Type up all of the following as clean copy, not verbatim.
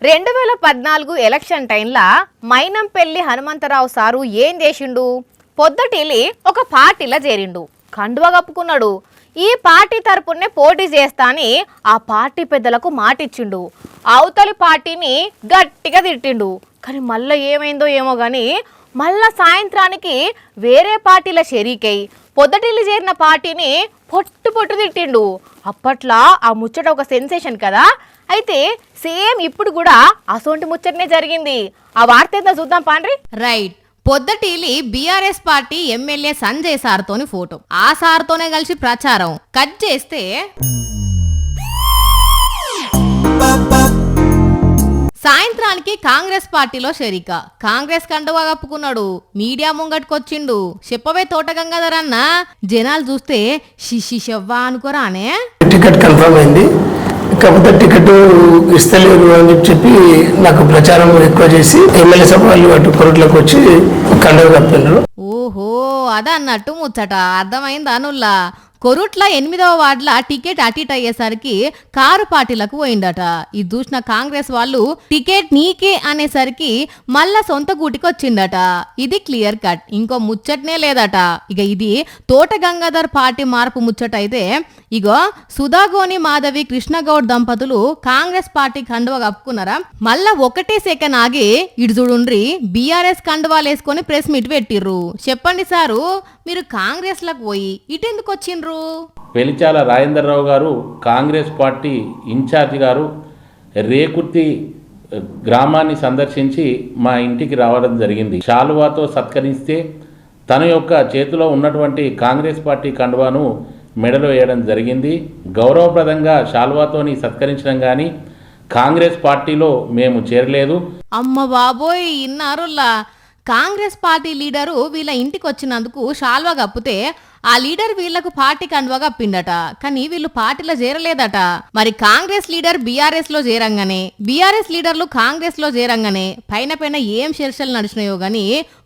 2014 election టైంలా Mynampally Hanumantharao sir ఏం చేసిండు? పొద్దటిలి ఒక పార్టీలో చేరిండు, కండువా కప్పుకున్నాడు. ఈ పార్టీ తరపునే పోటీ చేస్తా అని ఆ పార్టీ పెద్దలకు మాటిచ్చిండు. అవతలి పార్టీని గట్టిగా తిట్టిండు. కానీ మళ్ళీ ఏమైందో ఏమో కానీ మళ్ళా సాయంత్రానికి వేరే పార్టీల షరీకై పొద్దటిల్లి చేరిన పార్టీని పొట్టు తిట్టిండు. అప్పట్లో ఆ ముచ్చట ఒక సెన్సేషన్ కదా. అయితే సేమ్ ఇప్పుడు కూడా అసోంటి ముచ్చటనే జరిగింది. ఆ వార్త ఏందో చూద్దాం పాండ్రి. రైట్, పొద్దటిలి బీఆర్ఎస్ పార్టీ ఎమ్మెల్యే సంజయ్ సార్తోని ఫోటో, ఆ సార్తోనే కలిసి ప్రచారం కట్ చేస్తే సాయంత్రానికి కాంగ్రెస్ పార్టీలో షరీక, కాంగ్రెస్ కండువా కప్పుకున్నాడు, మీడియా ముంగట్టుకొచ్చిండు. చెప్పవే తోట గంగాధర్ అన్న, జనాలు చూస్తే షిషిషవ్వా అనుకోరానే. టికెట్ కన్ఫర్మ్ అయింది, కాకపోతే టికెట్ ఇస్తలేరు అని చెప్పి నాకు ప్రచారం ఎక్కువ చేసి ఎమ్మెల్యే సభ వాళ్ళు అటు కొరట్లోకి వచ్చి కండువా కప్పినారు. ఓహో, అదన్నట్టు ముచ్చట అర్థమైంది అనుల్లా. కొరుట్ల 8వ వార్డుల టికెట్ అటిట్ అయ్యేసరికి కారు పార్టీలకు పోయిందట. ఇది చూసిన కాంగ్రెస్ వాళ్ళు టికెట్ నీకే అనేసరికి మళ్ళా సొంత గూటికి వచ్చిందట. ఇది క్లియర్ కట్, ఇంకో ముచ్చటనే లేదట. ఇక ఇది తోట గంగాధర్ పార్టీ మార్పు ముచ్చట అయితే, ఇగో సుధాగోని మాధవి కృష్ణగౌడ్ దంపతులు కాంగ్రెస్ పార్టీ కండువా కప్పుకున్నారా. మళ్ళా ఒకటే సెకండ్ ఆగి ఇటు చూడుండ్రి బీఆర్ఎస్ కండువాలు వేసుకొని ప్రెస్ మీట్ పెట్టిర్రు. చెప్పండి సారు, మీరు కాంగ్రెస్ లకు పోయి ఇటెందుకు వచ్చిండ్రు? వెలిచాల రాజేంద్రరావు గారు కాంగ్రెస్ పార్టీ ఇన్ఛార్జి గారు రేకుర్తి గ్రామాన్ని సందర్శించి మా ఇంటికి రావడం జరిగింది. శాలువాతో సత్కరిస్తే తన యొక్క చేతిలో ఉన్నటువంటి కాంగ్రెస్ పార్టీ కండువాను మెడలో వేయడం జరిగింది. గౌరవప్రదంగా శాలువాతోని సత్కరించడం కానీ కాంగ్రెస్ పార్టీలో మేము చేరలేదు. అమ్మ బాబోయ్, ఇన్నారుల్లా. కాంగ్రెస్ పార్టీ లీడరు వీళ్ళ ఇంటికి వచ్చినందుకు శాల్వా కప్పితే ఆ లీడర్ వీళ్లకు పార్టీ కండువా కప్పిండట. కానీ వీళ్ళు పార్టీలో చేరలేదట. మరి కాంగ్రెస్ లీడర్ బీఆర్ఎస్ లో చేరంగానే, బీఆర్ఎస్ లీడర్లు కాంగ్రెస్ లో చేరంగానే పైన ఏం చర్చలు నడిచినాయో గాని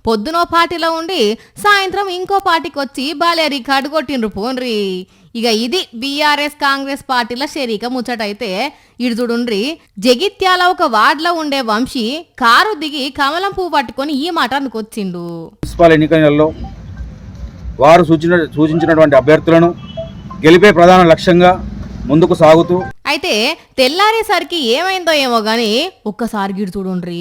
పొద్దునో పార్టీలో ఉండి సాయంత్రం ఇంకో పార్టీకి వచ్చి బాలే రికార్డు కొట్టిండ్రు పోన్రి. ఇక ఇది బీఆర్ఎస్ కాంగ్రెస్ పార్టీల షరీక ముచ్చటైతే, ఇటు చూడుండ్రి జగిత్యాల ఒక వార్డులో ఉండే వంశీ కారు దిగి కమలం పువ్వు పట్టుకొని ఈ మాట అనుకొచ్చిండు. మున్సిపల్ ఎన్నికలలో వారు సూచించినటువంటి అభ్యర్థులను గెలిపే ప్రధాన లక్ష్యంగా ముందుకు సాగుతూ, అయితే తెల్లారేసరికి ఏమైందో ఏమో గాని ఒక్కసారి గిడు చూడుండ్రి.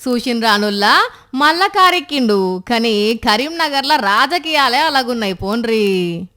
చూసిన రానుల్లా మళ్ళా కారెక్కిండు. కానీ కరీంనగర్ల రాజకీయాలే అలాగున్నాయి పోన్రి.